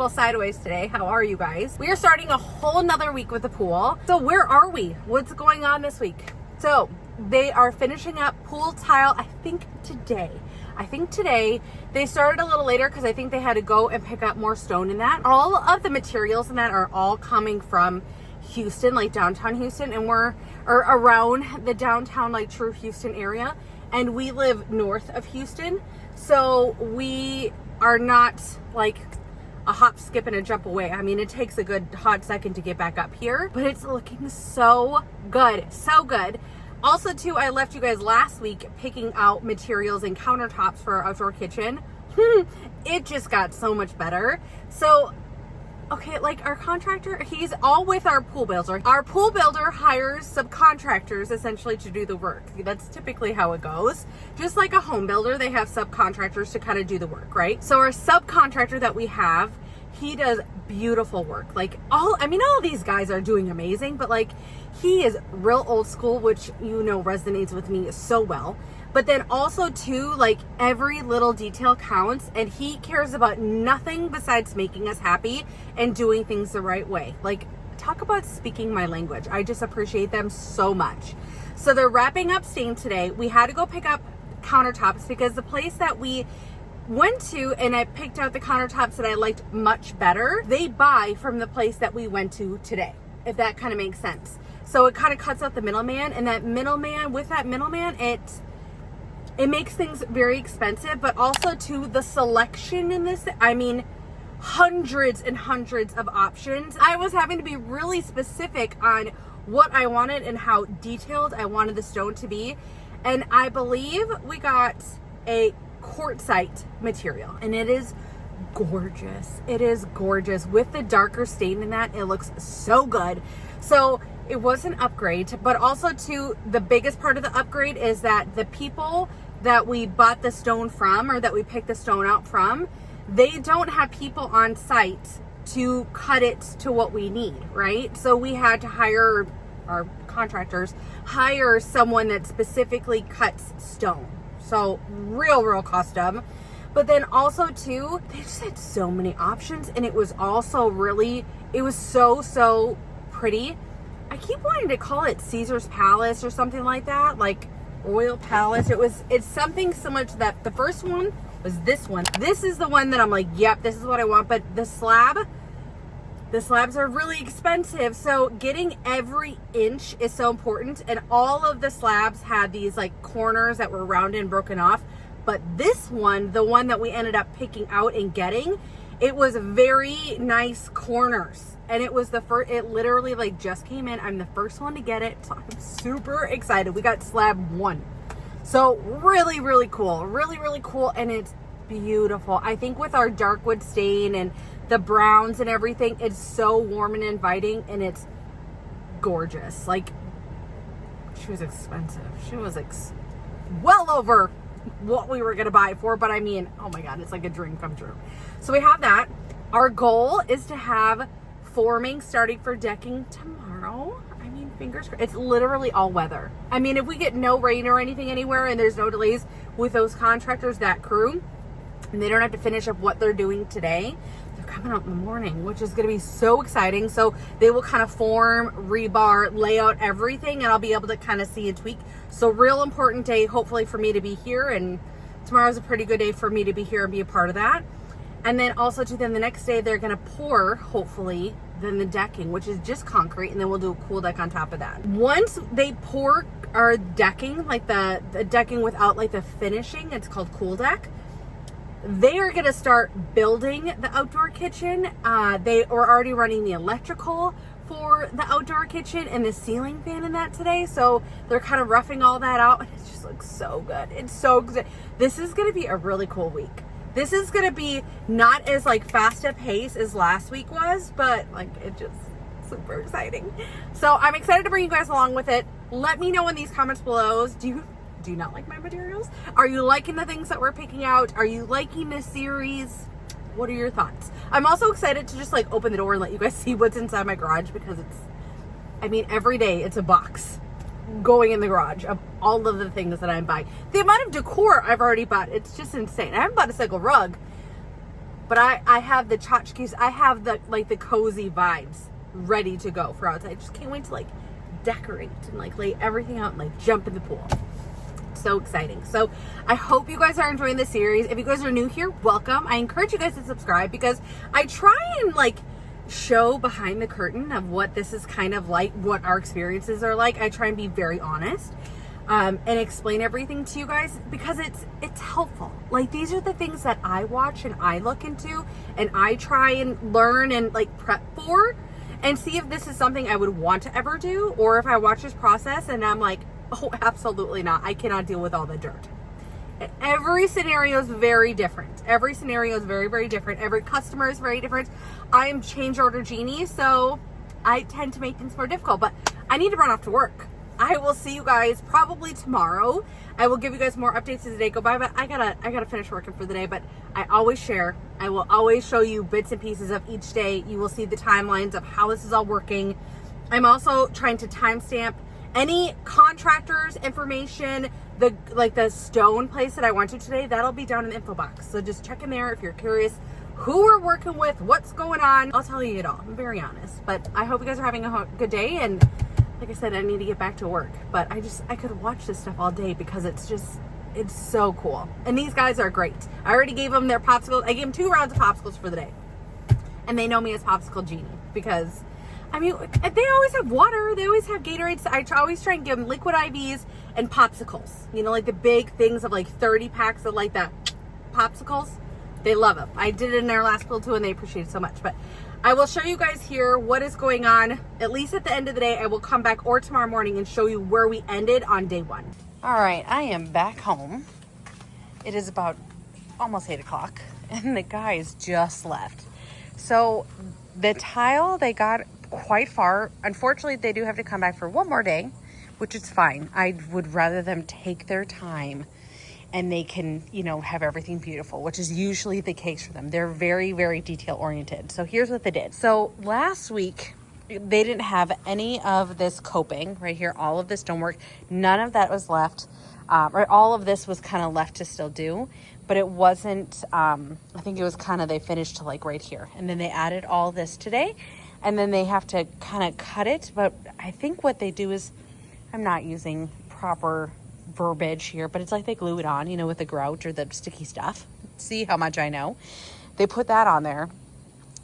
little sideways today. How are you guys? We are starting a whole nother week with the pool. So where are we? What's going on this week? So they are finishing up pool tile, I think today. They started a little later because I think they had to go and pick up more stone in that. All of the materials in that are all coming from Houston, like downtown Houston, and we're around the downtown, like true Houston area. And we live north of Houston. So we are not like a hop, skip, and a jump away. I mean, it takes a good hot second to get back up here, but it's looking so good, so good. Also, too, I left you guys last week picking out materials and countertops for our outdoor kitchen. It just got so much better. So, okay, like our contractor, he's all with our pool builder. Our pool builder hires subcontractors essentially to do the work. That's typically how it goes. Just like a home builder, they have subcontractors to kind of do the work, right? So our subcontractor that we have, he does beautiful work. Like all these guys are doing amazing, but like he is real old school, which you know resonates with me so well. But then also too, like every little detail counts, and he cares about nothing besides making us happy and doing things the right way. Like, talk about speaking my language. I just appreciate them so much. So they're wrapping up stain today. We had to go pick up countertops because the place that we went to and I picked out the countertops that I liked much better, they buy from the place that we went to today, if that kind of makes sense. So it kind of cuts out the middleman, and that middleman, it makes things very expensive, but also to the selection in this, I mean, hundreds and hundreds of options. I was having to be really specific on what I wanted and how detailed I wanted the stone to be. And I believe we got a quartzite material, and it is gorgeous. It is gorgeous. With the darker stain in that, it looks so good. So it was an upgrade, but also too, the biggest part of the upgrade is that the people that we bought the stone from, or that we picked the stone out from, they don't have people on site to cut it to what we need, right? So we had to hire, our contractors hire someone that specifically cuts stone. So real custom. But then also too, they just had so many options, and it was also it was so pretty. I keep wanting to call it Caesar's Palace or something like that, like Royal Palace. It's something similar to that. The first one was this one. This is the one that I'm like, yep, this is what I want. But the slabs are really expensive. So getting every inch is so important. And all of the slabs had these like corners that were rounded and broken off. But this one, the one that we ended up picking out and getting, it was very nice corners. And it was it literally like just came in. I'm the first one to get it. So I'm super excited. We got slab 1. So really cool. Really cool. And it's beautiful. I think with our dark wood stain and the browns and everything, it's so warm and inviting, and it's gorgeous. Like, she was expensive. She was well over what we were going to buy it for. But I mean, oh my God, it's like a dream come true. So we have that. Our goal is to have forming starting for decking tomorrow. I mean, fingers crossed. It's literally all weather. I mean, if we get no rain or anything anywhere and there's no delays with those contractors, that crew, and they don't have to finish up what they're doing today, they're coming out in the morning, which is going to be so exciting. So they will kind of form, rebar, lay out everything, and I'll be able to kind of see and tweak. So real important day, hopefully, for me to be here. And tomorrow's a pretty good day for me to be here and be a part of that. And then also then the next day they're going to pour, hopefully, then the decking, which is just concrete, and then we'll do a cool deck on top of that. Once they pour our decking, like the decking without like the finishing, it's called cool deck, they are going to start building the outdoor kitchen. They are already running the electrical for the outdoor kitchen and the ceiling fan in that today. So they're kind of roughing all that out, and it just looks so good. It's so good. This is going to be a really cool week. This is going to be not as like fast a pace as last week was, but like it just super exciting. So I'm excited to bring you guys along with it. Let me know in these comments below. Do you not like my materials? Are you liking the things that we're picking out? Are you liking this series? What are your thoughts? I'm also excited to just like open the door and let you guys see what's inside my garage, because every day it's a box going in the garage of all of the things that I'm buying. The amount of decor I've already bought, it's just insane. I haven't bought a single rug, But I have the tchotchkes. I have the like the cozy vibes ready to go for outside. I just can't wait to like decorate and like lay everything out and like jump in the pool. So exciting. So I hope you guys are enjoying this series. If you guys are new here, welcome. I encourage you guys to subscribe because I try and like show behind the curtain of what this is kind of like, what our experiences are like. I try and be very honest and explain everything to you guys because it's helpful. Like these are the things that I watch and I look into and I try and learn and like prep for and see if this is something I would want to ever do, or if I watch this process and I'm like, oh, absolutely not. I cannot deal with all the dirt. Every scenario is very different. Every scenario is very, very different. Every customer is very different. I am change order Jeannie, so I tend to make things more difficult, but I need to run off to work. I will see you guys probably tomorrow. I will give you guys more updates as the day go by, but I gotta finish working for the day. But I always share. I will always show you bits and pieces of each day. You will see the timelines of how this is all working. I'm also trying to timestamp any contractors information, the stone place that I went to today, that'll be down in the info box. So just check in there if you're curious who we're working with, what's going on. I'll tell you it all. I'm very honest. But I hope you guys are having a good day. And like I said, I need to get back to work. But I could watch this stuff all day because it's so cool. And these guys are great. I already gave them their popsicles. I gave them 2 rounds of popsicles for the day. And they know me as Popsicle Jeannie because I mean, they always have water. They always have Gatorades. I always try and give them liquid IVs and popsicles. You know, like the big things of like 30 packs of like the popsicles. They love them. I did it in their last pool too and they appreciate it so much. But I will show you guys here what is going on. At least at the end of the day, I will come back or tomorrow morning and show you where we ended on day 1. All right, I am back home. It is about almost 8 o'clock and the guys just left. So the tile, they got quite far. Unfortunately, they do have to come back for 1 more day, which is fine. I would rather them take their time and they can, you know, have everything beautiful, which is usually the case for them. They're very, very detail oriented. So here's what they did. So last week, they didn't have any of this coping right here. All of this stonework, none of that was left. Or all of this was kind of left to still do, but it wasn't, I think it was kind of, they finished to like right here. And then they added all this today. And then they have to kind of cut it. But I think what they do is, I'm not using proper verbiage here, but it's like they glue it on, you know, with the grouch or the sticky stuff. See how much I know? They put that on there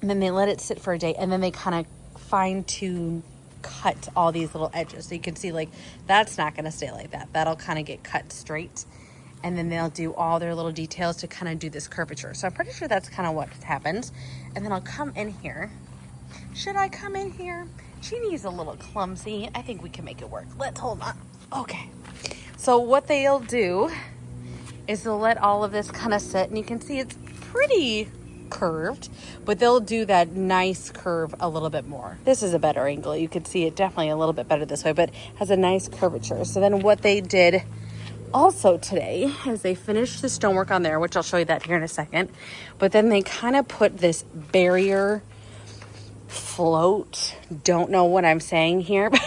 and then they let it sit for a day. And then they kind of fine tune cut all these little edges. So you can see like, that's not going to stay like that. That'll kind of get cut straight. And then they'll do all their little details to kind of do this curvature. So I'm pretty sure that's kind of what happens. And then I'll come in here. Should I come in here? Jeannie's a little clumsy. I think we can make it work. Let's hold on. Okay. So what they'll do is they'll let all of this kind of sit, and you can see it's pretty curved, but they'll do that nice curve a little bit more. This is a better angle. You can see it definitely a little bit better this way, but has a nice curvature. So then what they did also today is they finished the stonework on there, which I'll show you that here in a second, but then they kind of put this barrier float, don't know what I'm saying here, but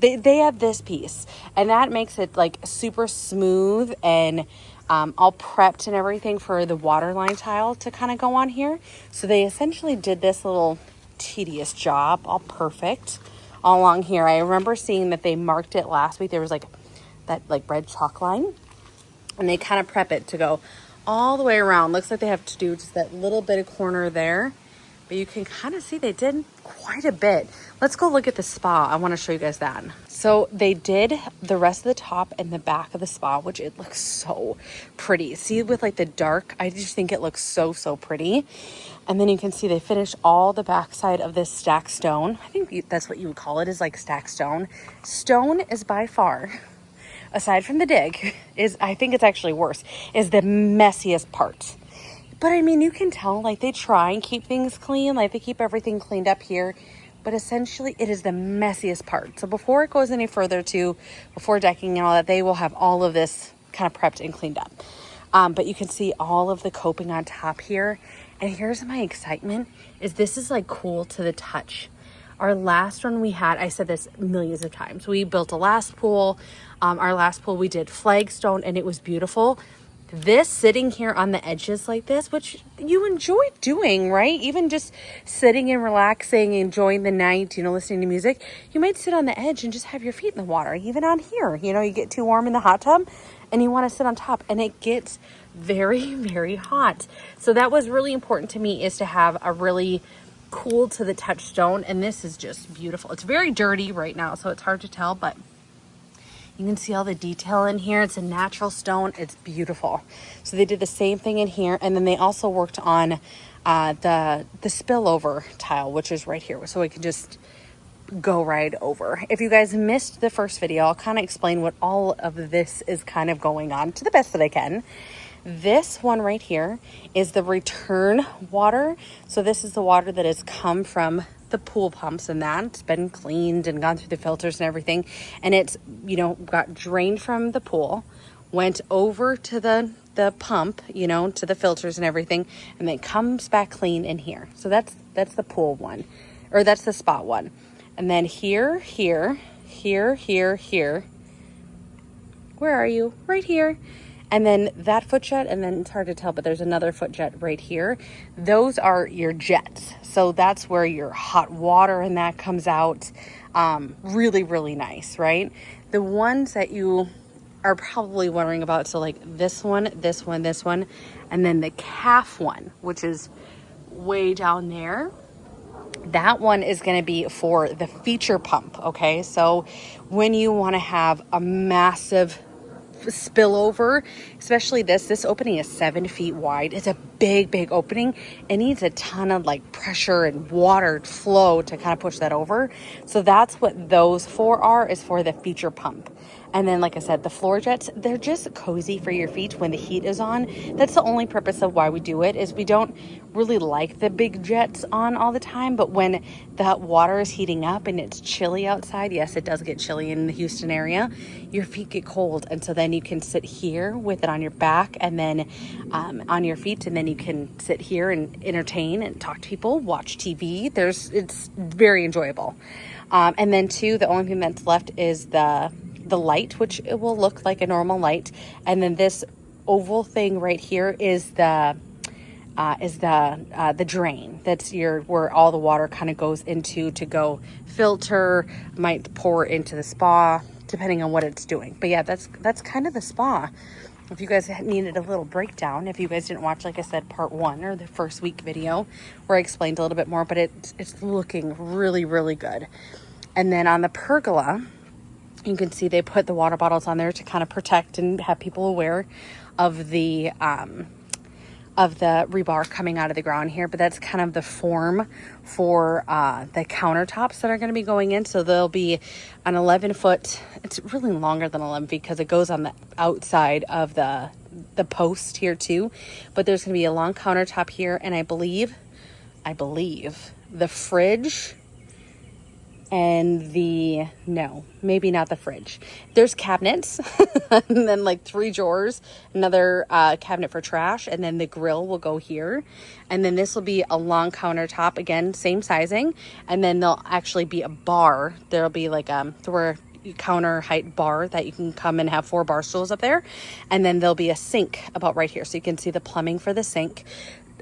they have this piece and that makes it like super smooth and all prepped and everything for the waterline tile to kind of go on here. So they essentially did this little tedious job, all perfect all along here. I remember seeing that they marked it last week. There was like that like red chalk line and they kind of prep it to go all the way around. Looks like they have to do just that little bit of corner there. But you can kind of see they did quite a bit. Let's go look at the spa. I want to show you guys that. So they did the rest of the top and the back of the spa, which it looks so pretty. See with like the dark, I just think it looks so, so pretty. And then you can see they finished all the backside of this stacked stone. I think that's what you would call it, is like stacked stone. Stone is by far, aside from the dig, I think it's actually worse, is the messiest part. But I mean, you can tell, like, they try and keep things clean. Like, they keep everything cleaned up here. But essentially, it is the messiest part. So before it goes any further before decking and all that, they will have all of this kind of prepped and cleaned up. But you can see all of the coping on top here. And here's my excitement, is this is, like, cool to the touch. Our last one we had, I said this millions of times. We built a last pool. Our last pool, we did flagstone, and it was beautiful. this sitting here on the edges like this, which you enjoy doing, right? Even just sitting and relaxing, enjoying the night, you know, listening to music, you might sit on the edge and just have your feet in the water. Even on here, you know, you get too warm in the hot tub and you want to sit on top, and it gets very, very hot. So that was really important to me, is to have a really cool to the touch stone. And this is just beautiful. It's very dirty right now, so it's hard to tell, but you can see all the detail in here. It's a natural stone. It's beautiful. So they did the same thing in here. And then they also worked on the spillover tile, which is right here. So we can just go right over. If you guys missed the first video, I'll kind of explain what all of this is kind of going on to the best that I can. This one right here is the return water. So this is the water that has come from the pool pumps, and that's been cleaned and gone through the filters and everything. And it's, you know, got drained from the pool, went over to the pump, you know, to the filters and everything, and then comes back clean in here. So that's the pool one, or that's the spot one. And then here, here, here, here, here. Where are you? Right here. And then that foot jet, and then it's hard to tell, but there's another foot jet right here. Those are your jets. So that's where your hot water and that comes out. Really, really nice, right? The ones that you are probably wondering about, so like this one, this one, this one, and then the calf one, which is way down there. That one is going to be for the feature pump, okay? So when you want to have a massive spillover, especially this opening is 7 feet wide. It's a big opening. It needs a ton of like pressure and water flow to kind of push that over. So that's what those four are, is for the feature pump. And then, like I said, the floor jets, they're just cozy for your feet when the heat is on. That's the only purpose of why we do it, is we don't really like the big jets on all the time. But when the water is heating up and it's chilly outside, yes, it does get chilly in the Houston area, your feet get cold. And so then you can sit here with it on your back, and then on your feet, and then you can sit here and entertain and talk to people, watch TV. It's very enjoyable. And then too, the only thing that's left is the light, which it will look like a normal light. And then this oval thing right here is the drain. That's where all the water kind of goes into to go filter, might pour into the spa, depending on what it's doing. But yeah, that's kind of the spa. If you guys needed a little breakdown, if you guys didn't watch, like I said, part 1 or the first week video where I explained a little bit more, but it's looking really, really good. And then on the pergola, you can see they put the water bottles on there to kind of protect and have people aware of the rebar coming out of the ground here. But that's kind of the form for the countertops that are going to be going in. So there'll be an 11-foot, it's really longer than 11 feet because it goes on the outside of the post here too. But there's going to be a long countertop here, and I believe the fridge and no, maybe not the fridge. There's cabinets and then like 3 drawers, another cabinet for trash, and then the grill will go here. And then this will be a long countertop, again, same sizing. And then there'll actually be a bar. There'll be like counter height bar that you can come and have 4 bar stools up there. And then there'll be a sink about right here. So you can see the plumbing for the sink.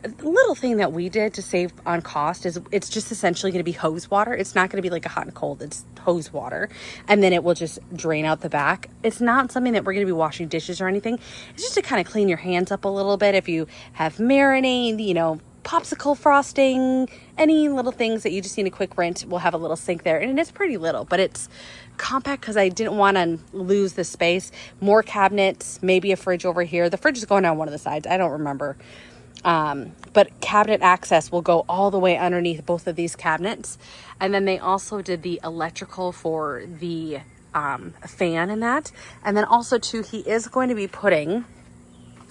A little thing that we did to save on cost is it's just essentially going to be hose water. It's not going to be like a hot and cold. It's hose water. And then it will just drain out the back. It's not something that we're going to be washing dishes or anything. It's just to kind of clean your hands up a little bit. If you have marinade, popsicle frosting, any little things that you just need a quick rinse, we'll have a little sink there. And it's pretty little, but it's compact because I didn't want to lose the space. More cabinets, maybe a fridge over here. The fridge is going on one of the sides. I don't remember. But cabinet access will go all the way underneath both of these cabinets. And then they also did the electrical for the fan and that. And then also too, he is going to be putting,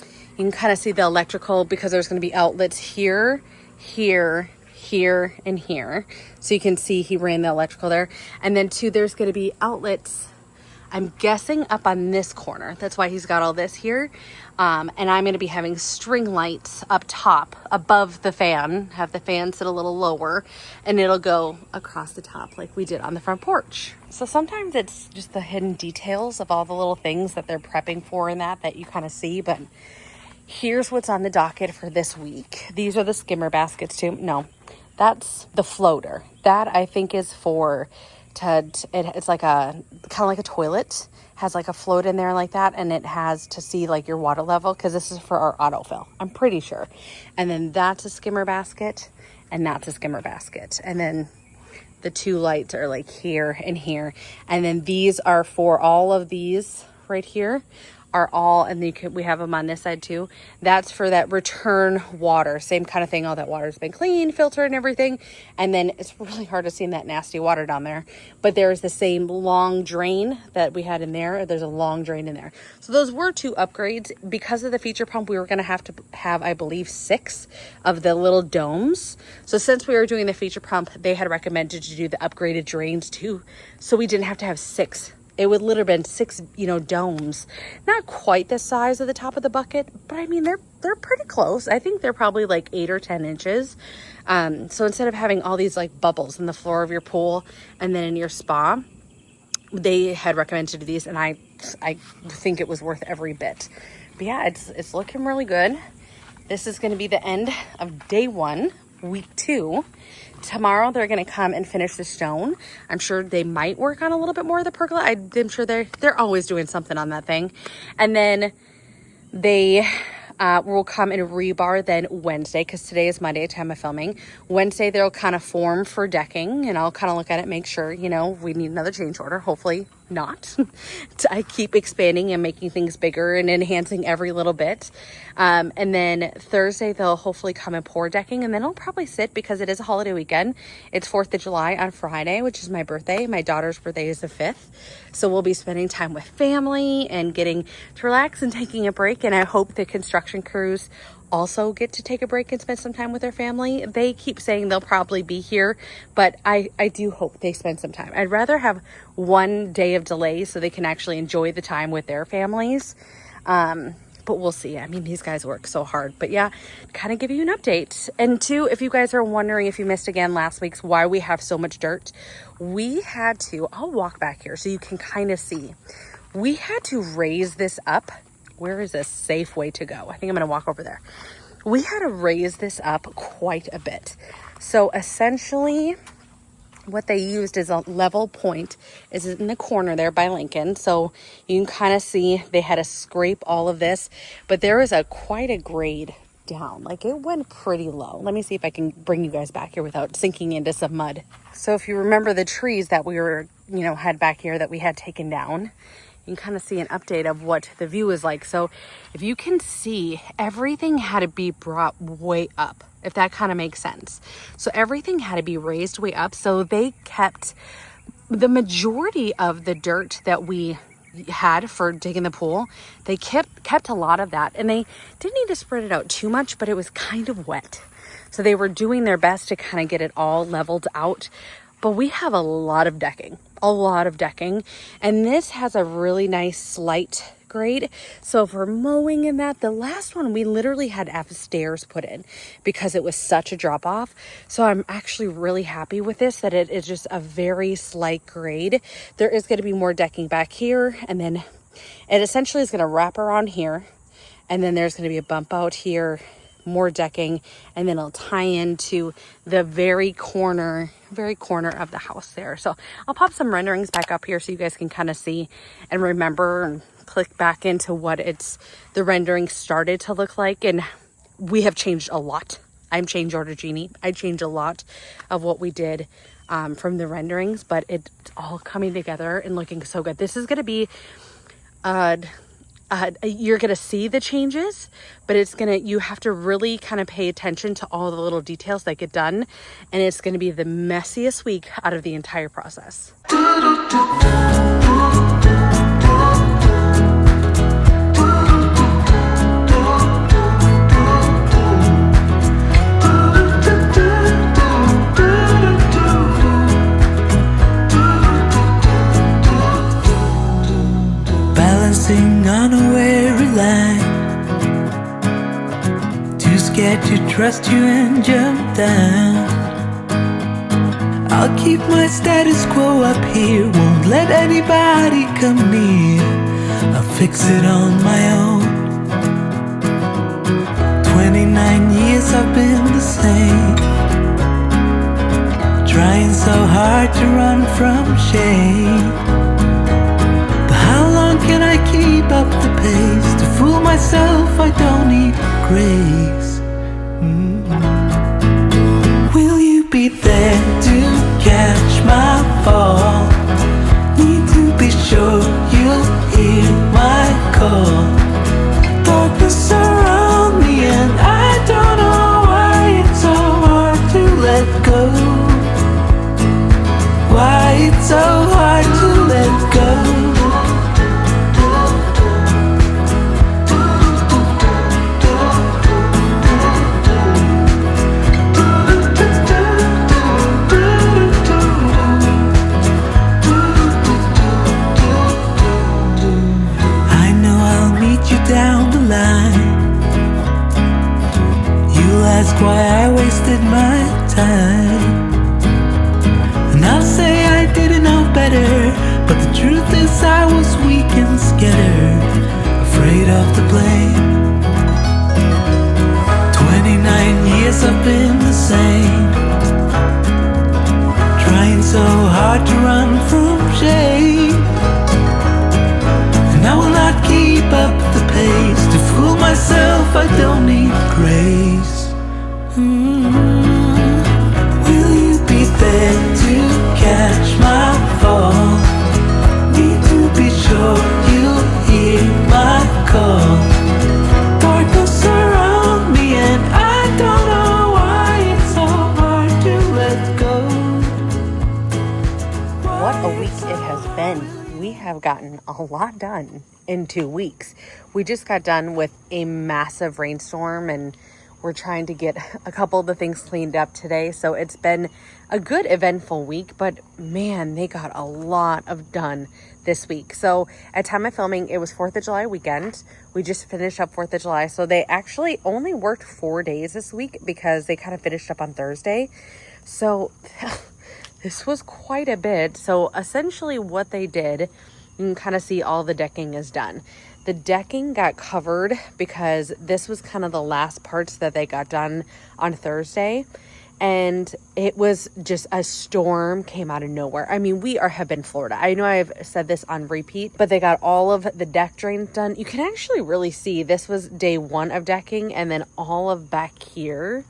you can kind of see the electrical because there's going to be outlets here, here, here, and here. So you can see he ran the electrical there. And then too, there's going to be outlets, I'm guessing, up on this corner. That's why he's got all this here. And I'm going to be having string lights up top above the fan, have the fan sit a little lower, and it'll go across the top like we did on the front porch. So sometimes it's just the hidden details of all the little things that they're prepping for in that you kind of see. But Here's what's on the docket for this week. These are the skimmer baskets too. No, that's the floater. That I think is for it's like a kind of like a toilet, has like a float in there like that, and it has to see like your water level, because this is for our autofill, I'm pretty sure. And then that's a skimmer basket, and that's a skimmer basket, and then the two lights are like here and here, and then these are for all of these right here are all, and we have them on this side too. That's for that return water, same kind of thing. All that water's been clean, filtered and everything. And then it's really hard to see in that nasty water down there, but there's the same long drain that we had in there. There's a long drain in there. So those were 2 upgrades. Because of the feature pump, we were going to have, I believe, 6 of the little domes. So since we were doing the feature pump, they had recommended to do the upgraded drains too, so we didn't have to have 6. It would literally been 6, domes. Not quite the size of the top of the bucket, but I mean, they're pretty close. I think they're probably like 8 or 10 inches. So instead of having all these like bubbles in the floor of your pool and then in your spa, they had recommended to do these, and I think it was worth every bit. But yeah, it's looking really good. This is going to be the end of day 1, week 2. Tomorrow they're going to come and finish the stone. I'm sure they might work on a little bit more of the pergola. I'm sure they're always doing something on that thing. And then they will come and rebar then Wednesday, because today is Monday, time of filming. Wednesday they'll kind of form for decking, and I'll kind of look at it, make sure, we need another change order. Hopefully not. I keep expanding and making things bigger and enhancing every little bit. And then Thursday they'll hopefully come and pour decking, and then I'll probably sit, because it is a holiday weekend. It's 4th of July on Friday, which is my birthday. My daughter's birthday is the 5th. So we'll be spending time with family and getting to relax and taking a break. And I hope the construction crews also get to take a break and spend some time with their family. They keep saying they'll probably be here, but I do hope they spend some time. I'd rather have one day of delay so they can actually enjoy the time with their families. But we'll see. I mean, these guys work so hard. But yeah, kind of give you an update. And 2, if you guys are wondering, if you missed again last week's why we have so much dirt, we had to, I'll walk back here so you can kind of see. We had to raise this up. Where is a safe way to go? I think I'm going to walk over there. We had to raise this up quite a bit. So essentially, what they used is a level point is in the corner there by Lincoln. So you can kind of see they had to scrape all of this, but there was quite a grade down. Like, it went pretty low. Let me see if I can bring you guys back here without sinking into some mud. So if you remember the trees that we were, had back here that we had taken down, you can kind of see an update of what the view is like. So if you can see, everything had to be brought way up, if that kind of makes sense. So everything had to be raised way up. So they kept the majority of the dirt that we had for digging the pool. They kept a lot of that, and they didn't need to spread it out too much, but it was kind of wet. So they were doing their best to kind of get it all leveled out. But we have a lot of decking, and this has a really nice slight grade. So for mowing in that, the last one we literally had stairs put in because it was such a drop off. So I'm actually really happy with this, that it is just a very slight grade. There is going to be more decking back here, and then it essentially is going to wrap around here, and then there's going to be a bump out here, more decking, and then it'll tie into the very corner of the house there. So I'll pop some renderings back up here so you guys can kind of see and remember and click back into what the rendering started to look like. And we have changed a lot. I'm change order Jeannie. I changed a lot of what we did from the renderings, but it's all coming together and looking so good. This is going to be you're going to see the changes, but you have to really kind of pay attention to all the little details that get done. And it's going to be the messiest week out of the entire process. Balancing on a weary line, too scared to trust you and jump down. I'll keep my status quo up here, won't let anybody come near. I'll fix it on my own. 29 years I've been the same, trying so hard to run from shame. But how long can I keep up the pace? To fool myself I don't need grace. Will you be there to catch my fall? Need to be sure you'll hear my call. Darkness around me and I don't know why it's so hard to let go. Why it's so hard to let go. I know I'll meet you down the line. You'll ask why I wasted my time, and I'll say I didn't know better. But the truth is I was weak and scared, afraid of the blame. 29 years I've been the same, trying so hard to run from shame. And I will not keep up the pace. To fool myself I don't need grace. Will you be there to catch my fall? Need to be sure you'll hear my call. Darkness around me and I don't know why it's so hard to let go. What a week it has been. We have gotten a lot done in 2 weeks. We just got done with a massive rainstorm and we're trying to get a couple of the things cleaned up today. So it's been a good eventful week, but man, they got a lot of done this week. So at time of filming, it was 4th of July weekend. We just finished up 4th of July. So they actually only worked 4 days this week because they kind of finished up on Thursday. So this was quite a bit. So essentially what they did, you can kind of see all the decking is done. The decking got covered because this was kind of the last parts that they got done on Thursday. And it was just a storm came out of nowhere. I mean, have been Florida. I know I've said this on repeat, but they got all of the deck drains done. You can actually really see this was day 1 of decking, and then all of back here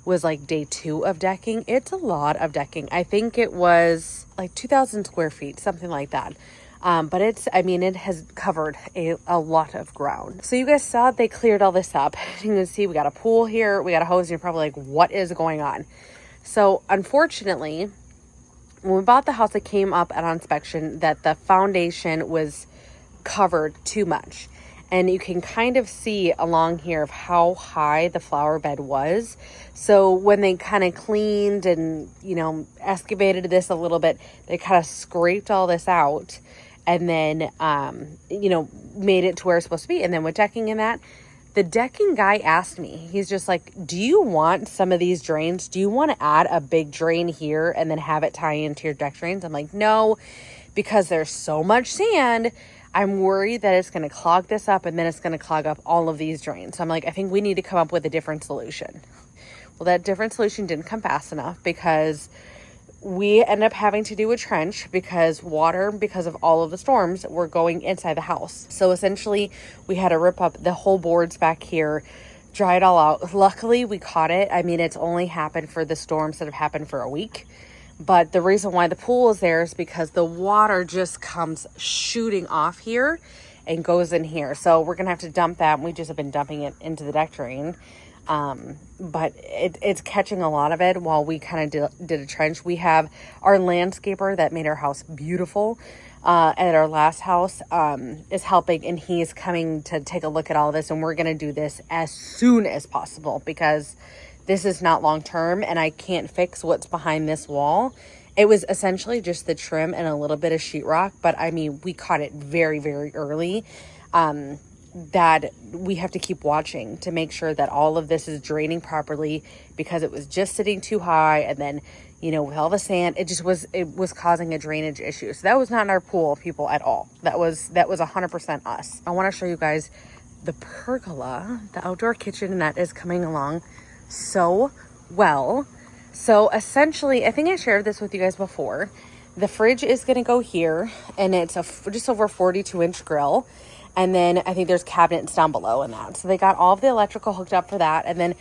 was like day 2 of decking. It's a lot of decking. I think it was like 2,000 square feet, something like that. But it has covered a lot of ground. So you guys saw they cleared all this up. You can see we got a pool here, we got a hose, and you're probably like, what is going on? So unfortunately, when we bought the house, it came up at inspection that the foundation was covered too much. And you can kind of see along here of how high the flower bed was. So when they kind of cleaned and, excavated this a little bit, they kind of scraped all this out and then, made it to where it's supposed to be. And then with decking and that, the decking guy asked me, he's just like, do you want some of these drains? Do you want to add a big drain here and then have it tie into your deck drains? I'm like, no, because there's so much sand. I'm worried that it's going to clog this up and then it's going to clog up all of these drains. So I'm like, I think we need to come up with a different solution. Well, that different solution didn't come fast enough because we end up having to do a trench because of all of the storms, were going inside the house. So essentially we had to rip up the whole boards back here, dry it all out. Luckily we caught it. I mean, it's only happened for the storms that have happened for a week. But the reason why the pool is there is because the water just comes shooting off here and goes in here. So we're going to have to dump that. And we just have been dumping it into the deck drain. But it's catching a lot of it while we kind of did a trench. We have our landscaper that made our house beautiful at our last house is helping, and he's coming to take a look at all this. And we're going to do this as soon as possible because this is not long term and I can't fix what's behind this wall. It was essentially just the trim and a little bit of sheetrock, but I mean, we caught it very, very early. That we have to keep watching to make sure that all of this is draining properly because it was just sitting too high. And then, with all the sand, it was causing a drainage issue. So that was not in our pool, people, at all. That was 100% us. I want to show you guys the pergola, the outdoor kitchen, and that is coming along so well. So essentially, I think I shared this with you guys before. The fridge is going to go here, and it's a just over 42-inch grill. And then I think there's cabinets down below in that. So they got all of the electrical hooked up for that. And then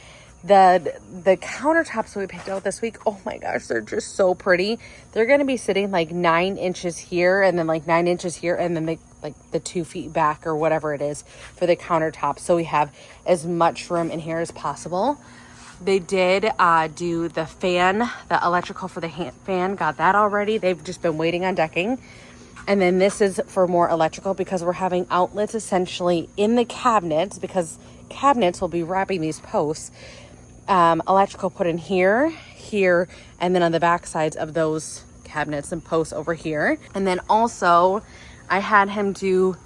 the countertops that we picked out this week, oh my gosh, they're just so pretty. They're going to be sitting like 9 inches here, and then like 9 inches here, and then the 2 feet back or whatever it is for the countertop. So we have as much room in here as possible. They did do the fan, the electrical for the fan, got that already. They've just been waiting on decking. And then this is for more electrical because we're having outlets essentially in the cabinets, because cabinets will be wrapping these posts. Electrical put in here, here, and then on the back sides of those cabinets and posts over here. And then also I had him do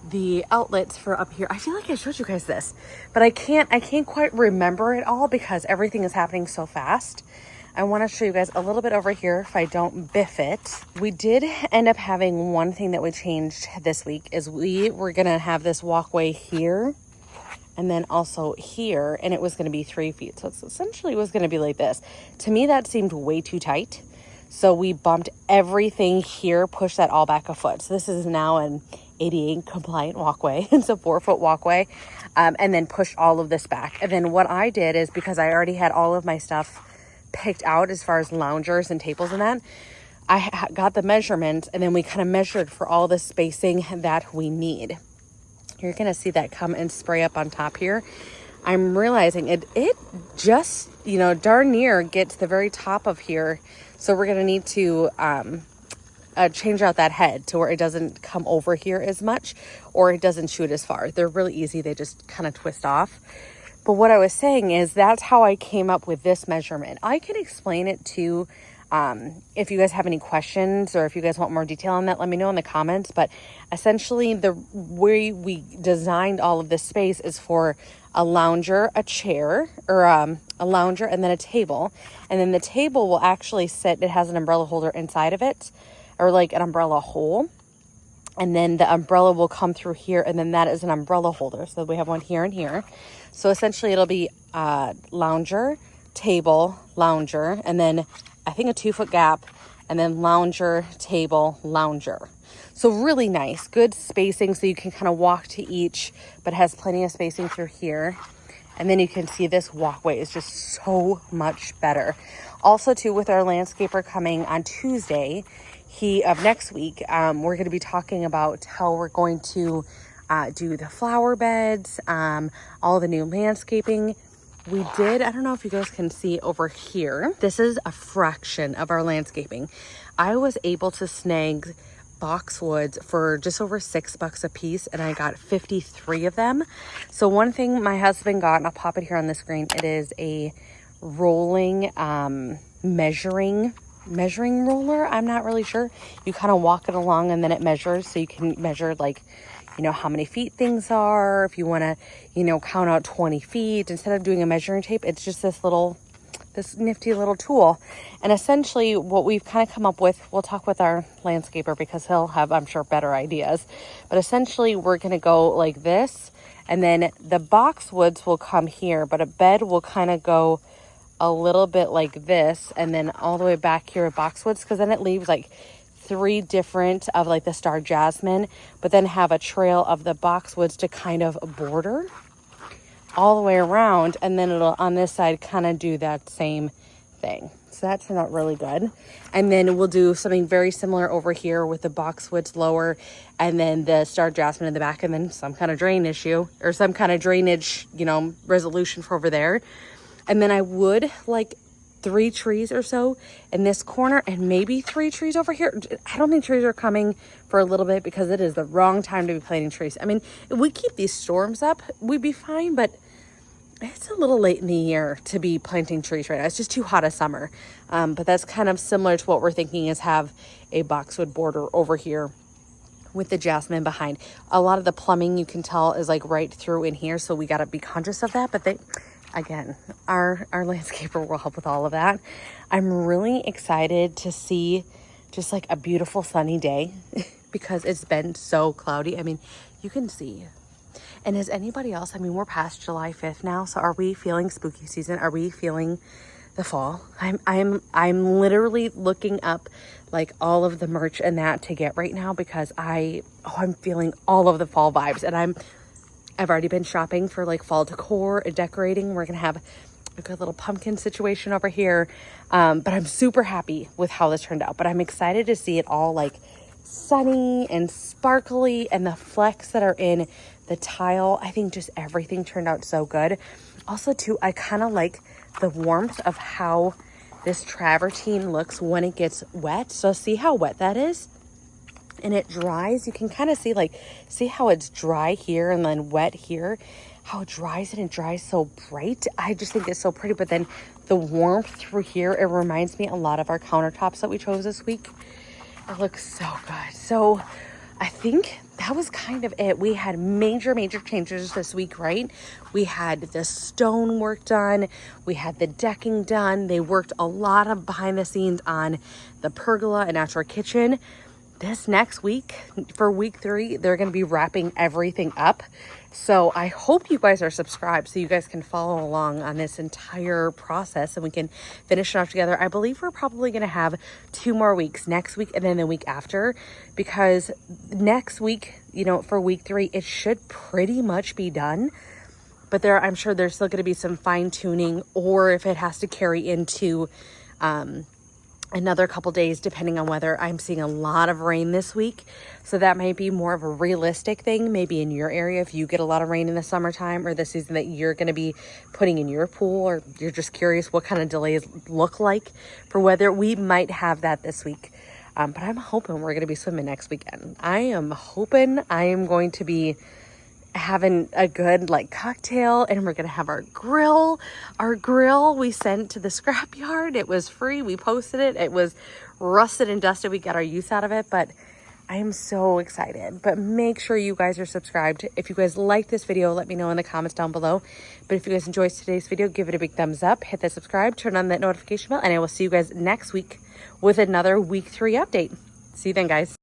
the outlets for up here. I feel like I showed you guys this, but I can't quite remember it all because everything is happening so fast. I want to show you guys a little bit over here if I don't biff it. We did end up having one thing that we changed this week is we were going to have this walkway here and then also here, and it was going to be 3 feet. So it's essentially was going to be like this. To me, that seemed way too tight. So we bumped everything here, pushed that all back a foot. So this is now an ADA compliant walkway. It's a 4-foot walkway, and then pushed all of this back. And then what I did is, because I already had all of my stuff picked out as far as loungers and tables and that, I got the measurements, and then we kind of measured for all the spacing that we need. You're going to see that come and spray up on top here. I'm realizing it just, darn near gets the very top of here. So we're going to need to change out that head to where it doesn't come over here as much, or it doesn't shoot as far. They're really easy. They just kind of twist off. But what I was saying is that's how I came up with this measurement. I can explain it to, if you guys have any questions or if you guys want more detail on that, let me know in the comments. But essentially the way we designed all of this space is for a lounger, a chair, or a lounger, and then a table. And then the table will actually sit, it has an umbrella holder inside of it, or like an umbrella hole. And then the umbrella will come through here, and then that is an umbrella holder. So we have one here and here. So essentially it'll be lounger, table, lounger, and then I think a 2-foot gap, and then lounger, table, lounger. So really nice, good spacing, so you can kind of walk to each, but has plenty of spacing through here. And then you can see this walkway is just so much better. Also too, with our landscaper coming on Tuesday of next week, we're going to be talking about how we're going to do the flower beds, all the new landscaping. We did, I don't know if you guys can see over here, this is a fraction of our landscaping. I was able to snag boxwoods for just over $6 a piece, and I got 53 of them. So one thing my husband got, and I'll pop it here on the screen, it is a rolling measuring roller. I'm not really sure. You kind of walk it along and then it measures, so you can measure like, how many feet things are. If you want to, count out 20 feet instead of doing a measuring tape, it's just this nifty little tool. And essentially what we've kind of come up with, we'll talk with our landscaper because he'll have, I'm sure, better ideas. But essentially we're going to go like this, and then the boxwoods will come here, but a bed will kind of go a little bit like this, and then all the way back here at boxwoods, because then it leaves like 3 different of like the star jasmine, but then have a trail of the boxwoods to kind of border all the way around, and then it'll on this side kind of do that same thing. So that turned out really good. And then we'll do something very similar over here with the boxwoods lower, and then the star jasmine in the back, and then some kind of drain issue or some kind of drainage, resolution for over there. And then I would like 3 trees or so in this corner, and maybe 3 trees over here. I don't think trees are coming for a little bit because it is the wrong time to be planting trees. I mean, if we keep these storms up, we'd be fine, but it's a little late in the year to be planting trees right now. It's just too hot a summer. But that's kind of similar to what we're thinking, is have a boxwood border over here with the jasmine behind. A lot of the plumbing, you can tell, is like right through in here, so we got to be conscious of that. But again, our landscaper will help with all of that. I'm really excited to see just like a beautiful sunny day because it's been so cloudy. I mean, you can see. And is anybody else, I mean, we're past July 5th now, so are we feeling spooky season? Are we feeling the fall? I'm literally looking up like all of the merch and that to get right now because I'm feeling all of the fall vibes. And I've already been shopping for like fall decor and decorating. We're gonna have a good little pumpkin situation over here. But I'm super happy with how this turned out. But I'm excited to see it all like sunny and sparkly, and the flecks that are in the tile. I think just everything turned out so good. Also too, I kind of like the warmth of how this travertine looks when it gets wet. So see how wet that is? And it dries. You can kind of see how it's dry here and then wet here, how it dries, and it dries so bright. I just think it's so pretty. But then the warmth through here, it reminds me a lot of our countertops that we chose this week. It looks so good. So I think that was kind of it. We had major changes this week, right? We had the stone work done. We had the decking done. They worked a lot of behind the scenes on the pergola and outdoor kitchen. This next week, for week 3, they're going to be wrapping everything up. So I hope you guys are subscribed so you guys can follow along on this entire process and we can finish it off together. I believe we're probably going to have 2 more weeks, next week and then the week after, because next week, you know, for week 3, it should pretty much be done. But I'm sure there's still going to be some fine tuning, or if it has to carry into another couple days, depending on whether I'm seeing a lot of rain this week. So that might be more of a realistic thing, maybe in your area, if you get a lot of rain in the summertime or the season that you're going to be putting in your pool, or you're just curious what kind of delays look like for weather. We might have that this week. But I'm hoping we're going to be swimming next weekend. I am hoping I am going to be having a good like cocktail, and we're gonna have our grill we sent to the scrapyard. It was free. We posted it. It was rusted and dusted. We got our use out of it, but I am so excited. But make sure you guys are subscribed. If you guys like this video, let me know in the comments down below. But if you guys enjoyed today's video, give it a big thumbs up, hit that subscribe, turn on that notification bell, and I will see you guys next week with another week 3 update. See you then, guys.